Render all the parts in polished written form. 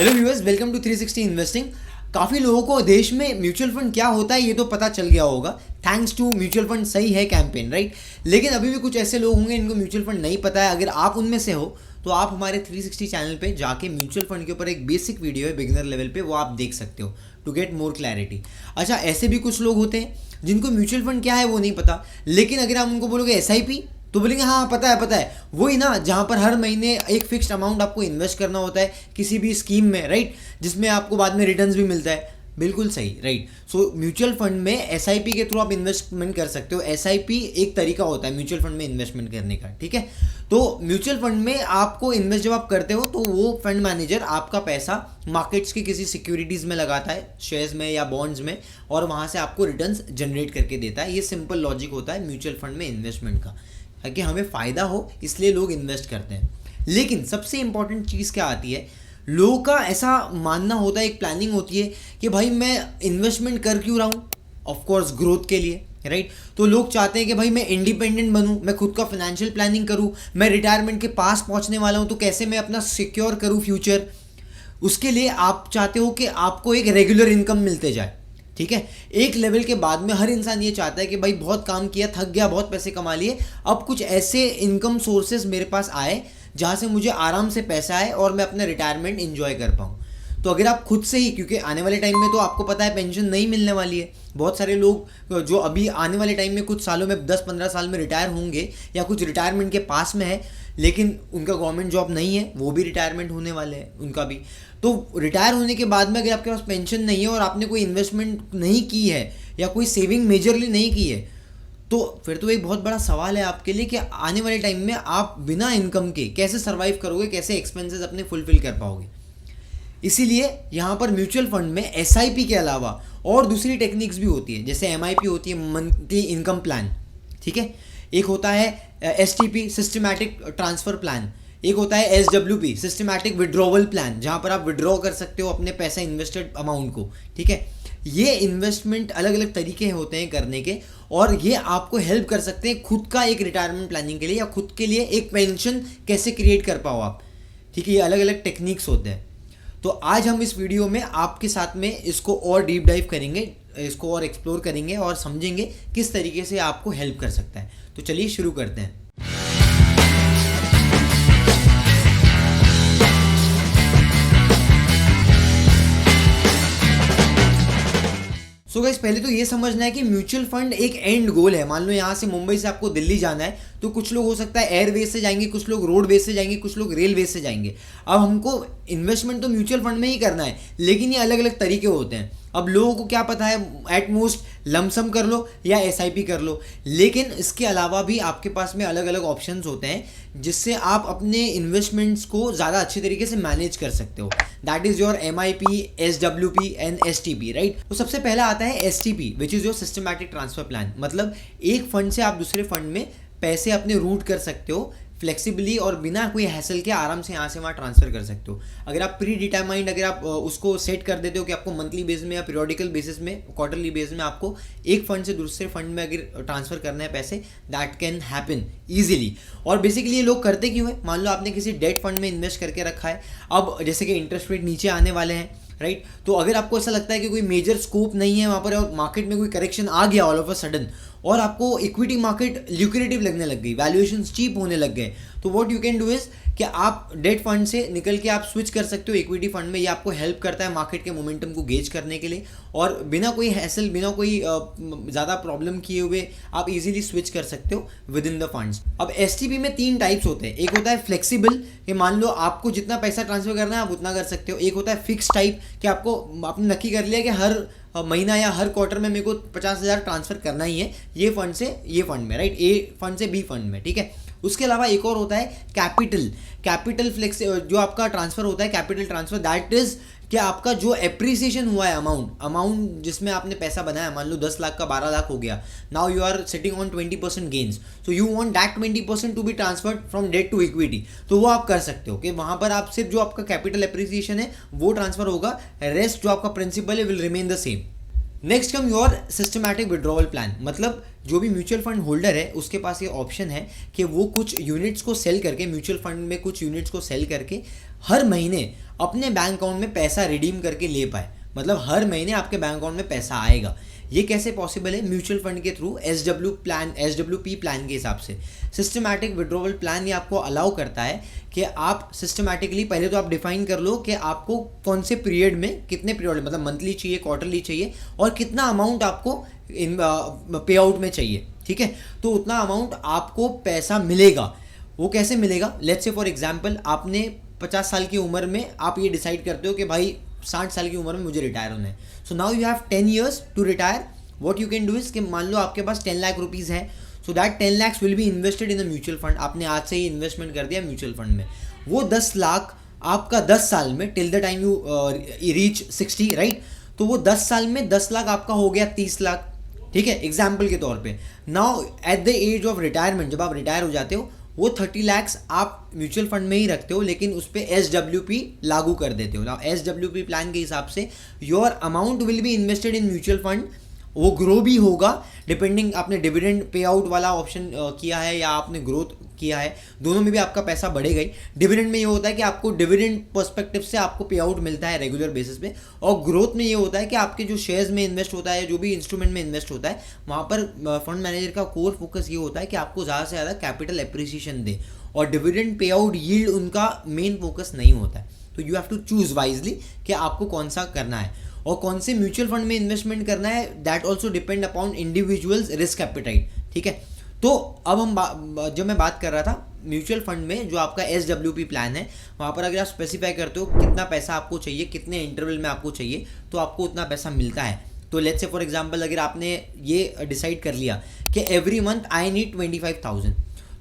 Hello viewers, welcome to 360 investing. काफ़ी लोगों को देश में म्यूचुअल फंड क्या होता है ये तो पता चल गया होगा, थैंक्स टू म्यूचुअल फंड सही है कैंपेन, राइट। लेकिन अभी भी कुछ ऐसे लोग होंगे इनको म्यूचुअल फंड नहीं पता है। अगर आप उनमें से हो तो आप हमारे 360 चैनल पे जाके म्यूचुअल फंड के ऊपर एक बेसिक वीडियो है बिगिनर लेवल पे, वो आप देख सकते हो टू गेट मोर क्लैरिटी। अच्छा, ऐसे भी कुछ लोग होते हैं जिनको म्यूचुअल फंड क्या है वो नहीं पता, लेकिन अगर आप उनको बोलोगे SIP तो बोलेंगे हाँ पता है। वही ना, जहाँ पर हर महीने एक फिक्स्ड अमाउंट आपको इन्वेस्ट करना होता है किसी भी स्कीम में, राइट, जिसमें आपको बाद में रिटर्न्स भी मिलता है। बिल्कुल सही, राइट। सो म्यूचुअल फंड में SIP के थ्रू आप इन्वेस्टमेंट कर सकते हो। SIP एक तरीका होता है म्यूचुअल फंड में इन्वेस्टमेंट करने का, ठीक है। तो म्यूचुअल फंड में आपको इन्वेस्ट जब आप करते हो तो वो फंड मैनेजर आपका पैसा मार्केट्स की किसी सिक्योरिटीज़ में लगाता है, शेयर्स में या बॉन्ड्स में, और वहाँ से आपको रिटर्न्स जनरेट करके देता है। ये सिंपल लॉजिक होता है म्यूचुअल फंड में इन्वेस्टमेंट का, ताकि हमें फ़ायदा हो इसलिए लोग इन्वेस्ट करते हैं। लेकिन सबसे इंपॉर्टेंट चीज़ क्या आती है, लोगों का ऐसा मानना होता है, एक प्लानिंग होती है कि भाई मैं इन्वेस्टमेंट कर क्यों रहा हूँ, ऑफकोर्स ग्रोथ के लिए, राइट। तो लोग चाहते हैं कि भाई मैं इंडिपेंडेंट बनूँ, मैं खुद का फाइनेंशियल प्लानिंग करूँ, मैं रिटायरमेंट के पास पहुँचने वाला हूँ तो कैसे मैं अपना सिक्योर करूँ फ्यूचर। उसके लिए आप चाहते हो कि आपको एक रेगुलर इनकम मिलते जाए, ठीक है। एक लेवल के बाद में हर इंसान ये चाहता है कि भाई बहुत काम किया, थक गया, बहुत पैसे कमा लिए, अब कुछ ऐसे इनकम सोर्सेज मेरे पास आए जहाँ से मुझे आराम से पैसा आए और मैं अपना रिटायरमेंट एंजॉय कर पाऊँ। तो अगर आप खुद से ही, क्योंकि आने वाले टाइम में तो आपको पता है पेंशन नहीं मिलने वाली है, बहुत सारे लोग जो अभी आने वाले टाइम में कुछ सालों में 10-15 साल में रिटायर होंगे या कुछ रिटायरमेंट के पास में है, लेकिन उनका गवर्नमेंट जॉब नहीं है, वो भी रिटायरमेंट होने वाले हैं उनका भी। तो रिटायर होने के बाद में अगर आपके पास पेंशन नहीं है और आपने कोई इन्वेस्टमेंट नहीं की है या कोई सेविंग मेजरली नहीं की है, तो फिर तो एक बहुत बड़ा सवाल है आपके लिए कि आने वाले टाइम में आप बिना इनकम के कैसे सर्वाइव करोगे, कैसे एक्सपेंसेस अपने फुलफिल कर पाओगे। इसीलिए यहाँ पर म्यूचुअल फंड में SIP के अलावा और दूसरी टेक्निक्स भी होती है, जैसे MIP होती है, मंथली इनकम प्लान, ठीक है। एक होता है STP, सिस्टमैटिक ट्रांसफ़र प्लान। एक होता है SWP, सिस्टमैटिक विड्रॉवल प्लान, जहाँ पर आप विड्रॉ कर सकते हो अपने पैसा इन्वेस्टेड अमाउंट को, ठीक है। ये इन्वेस्टमेंट अलग अलग तरीके होते हैं करने के, और ये आपको हेल्प कर सकते हैं खुद का एक रिटायरमेंट प्लानिंग के लिए या खुद के लिए एक पेंशन कैसे क्रिएट कर पाओ आप, ठीक है। ये अलग अलग टेक्निक्स होते हैं। तो आज हम इस वीडियो में आपके साथ में इसको और डीप डाइव करेंगे, इसको और एक्सप्लोर करेंगे और समझेंगे किस तरीके से आपको हेल्प कर सकता है। तो चलिए शुरू करते हैं। सो गाइस, पहले तो ये समझना है कि म्यूचुअल फंड एक एंड गोल है। मान लो यहाँ से मुंबई से आपको दिल्ली जाना है, तो कुछ लोग हो सकता है एयरवेज से जाएंगे, कुछ लोग रोडवेज से जाएंगे, कुछ लोग रेलवे से जाएंगे। अब हमको इन्वेस्टमेंट तो म्यूचुअल फंड में ही करना है, लेकिन ये अलग अलग तरीके होते हैं। अब लोगों को क्या पता है, एट मोस्ट लमसम कर लो या SIP कर लो, लेकिन इसके अलावा भी आपके पास में अलग अलग ऑप्शंस होते हैं जिससे आप अपने इन्वेस्टमेंट्स को ज़्यादा अच्छे तरीके से मैनेज कर सकते हो। That is your MIP, SWP and STP, right. तो सबसे पहला आता है STP, which is your systematic transfer plan. मतलब एक फंड से आप दूसरे फंड में पैसे अपने रूट कर सकते हो फ्लेक्सिबली और बिना कोई हैसल के आराम से यहाँ से वहाँ ट्रांसफ़र कर सकते हो। अगर आप प्री डिटरमाइंड, अगर आप उसको सेट कर देते हो कि आपको मंथली बेस में या पीरियोडिकल बेसिस में, क्वार्टरली बेस में आपको एक फंड से दूसरे फंड में अगर ट्रांसफ़र करना है पैसे, दैट कैन हैपन ईजिली। और बेसिकली ये लोग करते क्यों है, मान लो आपने किसी डेट फंड में इन्वेस्ट करके रखा है, अब जैसे कि इंटरेस्ट रेट नीचे आने वाले हैं, राइट। तो अगर आपको ऐसा लगता है कि कोई मेजर स्कोप नहीं है वहाँ पर और मार्केट में कोई करेक्शन आ गया ऑल ऑफ अ सडन और आपको इक्विटी मार्केट ल्यूक्रेटिव लगने लग गई, वैल्यूएशंस चीप होने लग गए, तो what you can do is कि आप डेट फंड से निकल के आप स्विच कर सकते हो इक्विटी फंड में। ये आपको हेल्प करता है मार्केट के मोमेंटम को गेज करने के लिए, और बिना कोई हैसल, बिना कोई ज़्यादा प्रॉब्लम किए हुए आप इजीली स्विच कर सकते हो विद इन द फंड्स। अब STP में 3 टाइप्स होते हैं। एक होता है फ्लेक्सिबल, कि मान लो आपको जितना पैसा ट्रांसफर करना है आप उतना कर सकते हो। एक होता है फिक्स टाइप, कि आपको आपने नक्की कर लिया कि हर महीना या हर क्वार्टर में मेरे को 50,000 ट्रांसफ़र करना ही है, ये फंड से ये फंड में, राइट, A फंड से B फंड में, ठीक है। उसके अलावा एक और होता है कैपिटल फ्लेक्स, जो आपका ट्रांसफ़र होता है कैपिटल ट्रांसफ़र, दैट इज़ कि आपका जो एप्रिसिएशन हुआ है अमाउंट जिसमें आपने पैसा बनाया, मान लो 10 लाख का 12 लाख हो गया, now you are sitting on 20% gains, so you want that 20% to be transferred from debt to equity. तो वो आप कर सकते हो कि वहाँ पर आप सिर्फ जो आपका कैपिटल एप्रिसिएशन है वो ट्रांसफर होगा, रेस्ट जो आपका प्रिंसिपल है will remain the same. Next come your systematic withdrawal plan. मतलब जो भी म्यूचुअल फंड होल्डर है उसके पास ये ऑप्शन है कि वो कुछ यूनिट्स को सेल करके, म्यूचुअल फंड में कुछ यूनिट्स को सेल करके हर महीने अपने बैंक अकाउंट में पैसा रिडीम करके ले पाए, मतलब हर महीने आपके बैंक अकाउंट में पैसा आएगा। ये कैसे पॉसिबल है? म्यूचुअल फंड के थ्रू SWP प्लान के हिसाब से। सिस्टमैटिक विड्रॉवल प्लान ये आपको अलाउ करता है कि आप सिस्टमैटिकली पहले तो आप डिफाइन कर लो कि आपको कौन से पीरियड में कितने पीरियड, मतलब मंथली चाहिए, क्वार्टरली चाहिए, और कितना अमाउंट आपको पे आउट में चाहिए, ठीक है। तो उतना अमाउंट आपको पैसा मिलेगा। वो कैसे मिलेगा? लेट्स से फॉर एग्जांपल आपने 50 साल की उम्र में आप ये डिसाइड करते हो कि भाई 60 साल की उम्र में मुझे रिटायर होना है। So now you have 10 years to retire. What you can do is कि मान लो आपके पास 10 लाख रुपीज़ है, so that 10 lakhs will be invested in a mutual fund. आपने आज से ही इन्वेस्टमेंट कर दिया म्यूचुअल फंड में। वो 10 लाख आपका 10 साल में, till the time you reach 60, right, तो वो 10 साल में 10 लाख आपका हो गया 30 लाख, ठीक है, एग्जाम्पल के तौर पे। Now at the age of retirement, जब आप रिटायर हो जाते हो, वो 30 lakhs आप म्यूचुअल फंड में ही रखते हो, लेकिन उस पर SWP लागू कर देते हो। नाउ SWP प्लान के हिसाब से your amount will be invested in mutual fund. वो ग्रो भी होगा डिपेंडिंग, आपने डिविडेंड पे आउट वाला ऑप्शन किया है या आपने ग्रोथ किया है, दोनों में भी आपका पैसा बढ़ेगा ही। डिविडेंड में ये होता है कि आपको डिविडेंड पर्सपेक्टिव से आपको पे आउट मिलता है रेगुलर बेसिस पे, और ग्रोथ में ये होता है कि आपके जो शेयर्स में इन्वेस्ट होता है, जो भी इंस्ट्रूमेंट में इन्वेस्ट होता है, वहाँ पर फंड मैनेजर का कोर फोकस ये होता है कि आपको ज़्यादा से ज़्यादा कैपिटल एप्रिसिएशन दे, और डिविडेंड पे आउट यील्ड उनका मेन फोकस नहीं होता है। तो you have to choose wisely कि आपको कौन सा करना है और कौन से म्यूचुअल फंड में इन्वेस्टमेंट करना है। That also depend upon individuals risk appetite, ठीक है। तो अब हम जब मैं बात कर रहा था म्यूचुअल फंड में जो आपका SWP प्लान है, वहाँ पर अगर आप स्पेसिफाई करते हो कितना पैसा आपको चाहिए, कितने इंटरवल में आपको चाहिए, तो आपको उतना पैसा मिलता है। तो लेट्स से फॉर एग्जांपल अगर आपने ये डिसाइड कर लिया कि एवरी मंथ आई नीड 25,000,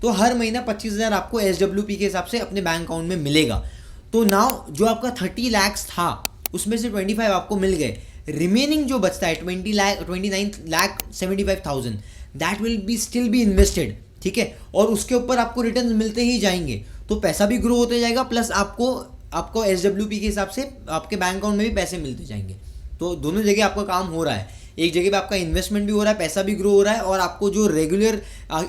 तो हर महीना 25,000 आपको SWP के हिसाब से अपने बैंक अकाउंट में मिलेगा। तो नाउ जो आपका 30 lakhs था उसमें से 25 आपको मिल गए, रिमेनिंग जो बचता है 29,75,000 that will be still be invested, ठीक है, और उसके ऊपर आपको रिटर्न मिलते ही जाएंगे। तो पैसा भी ग्रो होते जाएगा, प्लस आपको SWP के हिसाब से आपके बैंक अकाउंट में भी पैसे मिलते जाएंगे। तो दोनों जगह आपका काम हो रहा है, एक जगह पे आपका इन्वेस्टमेंट भी हो रहा है, पैसा भी ग्रो हो रहा है, और आपको जो रेगुलर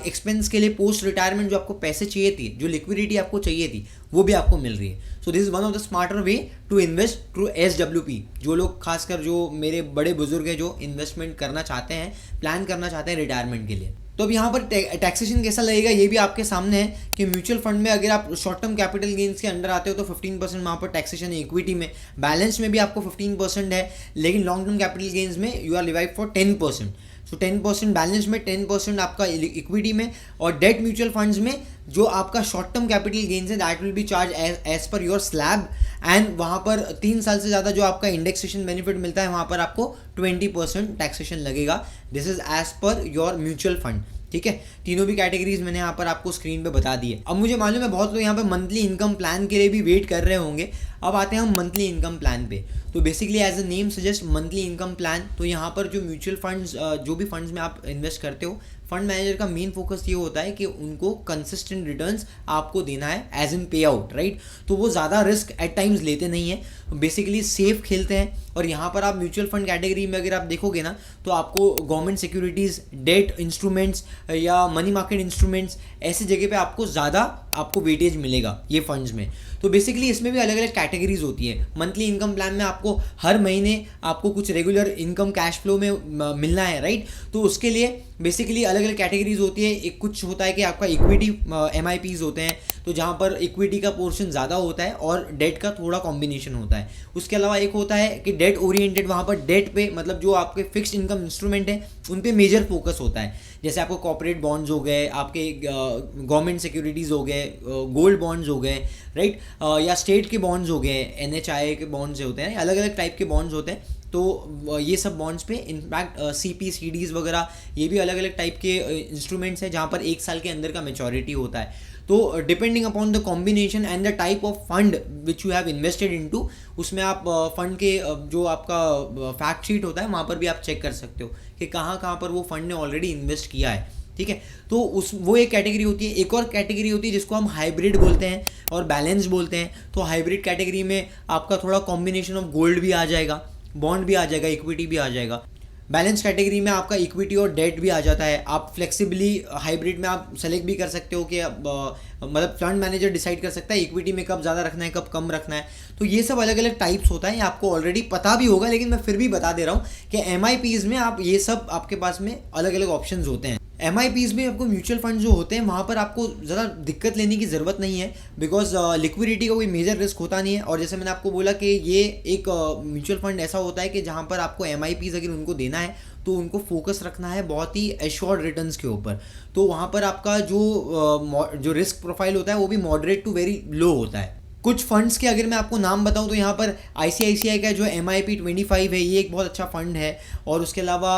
एक्सपेंस के लिए पोस्ट रिटायरमेंट जो आपको पैसे चाहिए थी, जो लिक्विडिटी आपको चाहिए थी, वो भी आपको मिल रही है। So this is one of the smarter way to invest through SWP। जो लोग खासकर जो मेरे बड़े बुजुर्ग हैं जो इन्वेस्टमेंट करना चाहते हैं, प्लान करना चाहते हैं रिटायरमेंट के लिए। तो अब यहाँ पर टैक्सेशन कैसा लगेगा ये भी आपके सामने है कि म्यूचुअल फंड में अगर आप शॉर्ट टर्म कैपिटल गेन्स के अंडर आते हो तो 15% वहाँ पर टैक्सेशन है। इक्विटी में, बैलेंस में भी आपको 15% है, लेकिन लॉन्ग टर्म कैपिटल गेन्स में you are revive for 10%। So 10% balance में, 10% आपका इक्विटी में, और डेट म्यूचुअल फंड्स में जो आपका शॉर्ट टर्म कैपिटल गेन्स है that will be charge as per your slab. And वहाँ पर 3 साल से ज़्यादा जो आपका इंडेक्सेशन बेनिफिट मिलता है वहाँ पर आपको 20% टैक्सेशन लगेगा। This is as per your mutual fund, ठीक है। तीनों भी कैटेगरीज मैंने यहाँ पर आपको स्क्रीन पे बता दी है। अब मुझे मालूम है बहुत लोग यहाँ पे मंथली इनकम प्लान के लिए भी वेट कर रहे होंगे। अब आते हैं हम मंथली इनकम प्लान पे। तो basically as a name suggest monthly income plan, तो यहाँ पर जो म्यूचुअल फंड्स, जो भी फंड्स में आप इन्वेस्ट करते हो, फंड मैनेजर का मेन फोकस ये होता है कि उनको कंसिस्टेंट रिटर्न्स आपको देना है एज इन पे आउट, राइट। तो वो ज़्यादा रिस्क एट टाइम्स लेते नहीं है, बेसिकली सेफ खेलते हैं। और यहाँ पर आप म्यूचुअल फंड कैटेगरी में अगर आप देखोगे ना तो आपको गवर्नमेंट सिक्योरिटीज़, डेट इंस्ट्रूमेंट्स या मनी मार्केट इंस्ट्रूमेंट्स, ऐसी जगह पे आपको ज़्यादा आपको वेटेज मिलेगा ये फंड्स में। तो बेसिकली इसमें भी अलग अलग कैटेगरीज होती है। मंथली इनकम प्लान में आपको हर महीने आपको कुछ रेगुलर इनकम कैश फ्लो में मिलना है, राइट। तो उसके लिए बेसिकली अलग अलग कैटेगरीज होती है। एक कुछ होता है कि आपका इक्विटी MIPs होते हैं, तो जहाँ पर इक्विटी का पोर्शन ज़्यादा होता है और डेट का थोड़ा कॉम्बिनेशन होता है। उसके अलावा एक होता है कि डेट ओरिएंटेड, वहाँ पर डेट पे मतलब जो आपके फिक्स्ड इनकम इंस्ट्रूमेंट है उन पे मेजर फोकस होता है। जैसे आपको कॉर्पोरेट बॉन्ड्स हो गए, आपके गवर्नमेंट सिक्योरिटीज़ हो गए, गोल्ड बॉन्ड्स हो गए, राइट, या स्टेट के बॉन्ड्स हो गए, NHI के बॉन्ड्स होते हैं, अलग अलग टाइप के बॉन्ड्स होते हैं। तो ये सब बॉन्ड्स पे इनफैक्ट CP CDs वगैरह ये भी अलग अलग टाइप के इंस्ट्रूमेंट्स हैं जहाँ पर 1 साल के अंदर का मैच्योरिटी होता है। तो depending upon the combination and the type of fund which you have invested into, उसमें आप फंड के जो आपका फैक्ट शीट होता है वहाँ पर भी आप चेक कर सकते हो कि कहाँ कहाँ पर वो फंड ने ऑलरेडी इन्वेस्ट किया है, ठीक है। तो वो एक कैटेगरी होती है। एक और कैटेगरी होती है जिसको हम हाइब्रिड बोलते हैं और बैलेंस बोलते हैं। तो हाइब्रिड कैटेगरी में आपका थोड़ा कॉम्बिनेशन ऑफ गोल्ड भी आ जाएगा, बॉन्ड भी आ जाएगा, इक्विटी भी आ जाएगा। बैलेंस कैटेगरी में आपका इक्विटी और डेट भी आ जाता है। आप फ्लेक्सिबली हाइब्रिड में आप सेलेक्ट भी कर सकते हो कि मतलब फंड मैनेजर डिसाइड कर सकता है इक्विटी में कब ज़्यादा रखना है, कब कम रखना है। तो तो ये सब अलग अलग टाइप्स होता है, ये आपको ऑलरेडी पता भी होगा, लेकिन मैं फिर भी बता दे रहा हूँ कि MIPs में आप ये सब आपके पास में अलग अलग ऑप्शंस होते हैं। MIPs में आपको म्यूचुअल फंड जो होते हैं वहाँ पर आपको ज़्यादा दिक्कत लेने की ज़रूरत नहीं है, बिकॉज लिक्विडिटी का कोई मेजर रिस्क होता नहीं है। और जैसे मैंने आपको बोला कि ये एक म्यूचुअल फंड ऐसा होता है कि जहाँ पर आपको MIPs अगर उनको देना है तो उनको फोकस रखना है बहुत ही एश्योर्ड रिटर्न्स के ऊपर। तो वहाँ पर आपका जो रिस्क प्रोफाइल होता है वो भी मॉडरेट टू वेरी लो होता है। कुछ फंड्स के अगर मैं आपको नाम बताऊं तो यहाँ पर ICICI का जो MIP25 है ये एक बहुत अच्छा फंड है, और उसके अलावा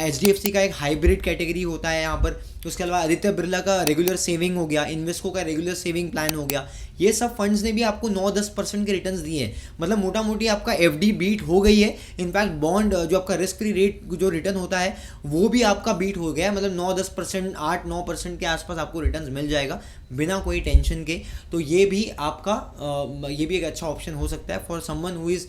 HDFC का एक हाइब्रिड कैटेगरी होता है यहाँ पर। उसके अलावा आदित्य बिरला का रेगुलर सेविंग हो गया, इन्वेस्को का रेगुलर सेविंग प्लान हो गया। ये सब फंड्स ने भी आपको 9-10% के रिटर्न्स दिए हैं, मतलब मोटा मोटी आपका FD बीट हो गई है। इनफैक्ट बॉन्ड जो आपका रिस्क फ्री रेट जो रिटर्न होता है वो भी आपका बीट हो गया है, मतलब 9-10%, 8-9% के आसपास आपको रिटर्न्स मिल जाएगा बिना कोई टेंशन के। तो ये भी आपका ये भी एक अच्छा ऑप्शन हो सकता है for someone who is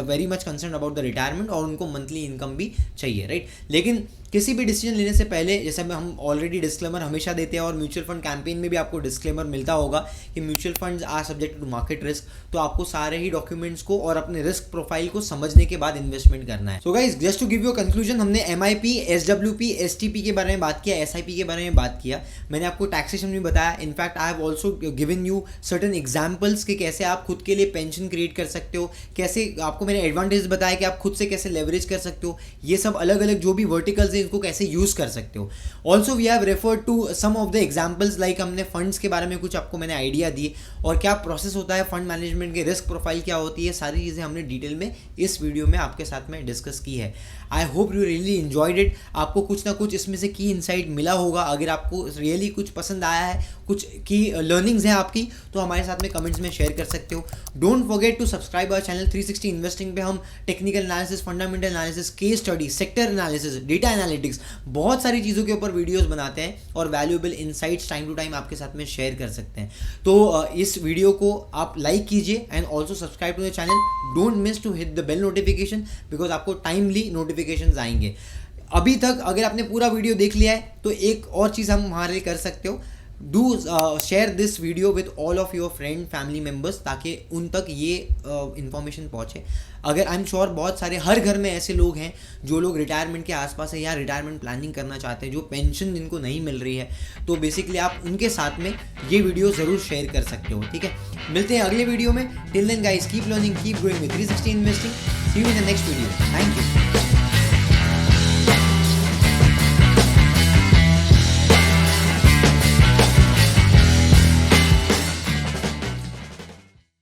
very much concern about the retirement और उनको मंथली इनकम भी चाहिए, राइट। लेकिन किसी भी डिसीजन लेने से पहले, जैसे हम ऑलरेडी डिस्क्लेमर हमेशा देते हैं और म्यूचुअल फंड कैंपेन में भी आपको डिस्क्लेमर मिलता होगा कि mutual funds are subject to market risk, तो आपको सारे ही डॉक्यूमेंट्स को और अपने रिस्क प्रोफाइल को समझने के बाद इन्वेस्टमेंट करना है। So guys, just to give you conclusion, हमने MIP, SWP, STP के बारे में बात किया, SIP के बारे में बात किया, मैंने आपको टैक्सेशन भी बताया। In fact I have also given you certain examples कि कैसे आप खुद के लिए पेंशन क्रिएट कर सकते हो, कैसे आपको मैंने एडवांटेज बताया कि आप खुद से कैसे लेवरेज कर सकते हो, ये सब अलग अलग जो भी वर्टिकल्स है इनको कैसे यूज कर सकते हो। Also we have referred to some of the examples, like हमने फंड्स के बारे में कुछ आपको मैंने आइडिया दिए और क्या प्रोसेस होता है फंड मैनेजमेंट के, रिस्क प्रोफाइल क्या होती है, सारी चीज़ें हमने डिटेल में इस वीडियो में आपके साथ में डिस्कस की है। I hope you really enjoyed it. आपको कुछ ना कुछ इसमें से की इनसाइट मिला होगा। अगर आपको रियली कुछ पसंद आया है, कुछ की लर्निंग्स हैं आपकी, तो हमारे साथ में कमेंट्स में शेयर कर सकते हो। Don't forget to subscribe our channel 360 investing पे हम technical analysis, fundamental analysis, case study, sector analysis, data analytics, बहुत सारी चीज़ों के ऊपर वीडियोस बनाते हैं और valuable insights time to time आपके साथ में शेयर कर सकते हैं। तो इस वीडियो को आप लाइक कीजिए and also subscribe to the channel. Don't miss to hit the bell notification, because आपको टाइमली नोटिफिकेशंस आएंगे। अभी तक अगर आपने पूरा वीडियो देख लिया है तो एक और चीज़ हम हमारे लिए कर सकते हो, do share this video with all of your friend family members, ताकि उन तक ये इन्फॉर्मेशन पहुँचे। अगर आई एम श्योर बहुत सारे हर घर में ऐसे लोग हैं जो लोग रिटायरमेंट के आसपास है या रिटायरमेंट प्लानिंग करना चाहते हैं, जो पेंशन जिनको नहीं मिल रही है, तो बेसिकली आप उनके साथ में ये वीडियो ज़रूर शेयर कर सकते हो, ठीक है। मिलते हैं अगले वीडियो में। Till then guys, keep learning, keep growing with 360 investing. See you in the next video. Thank you.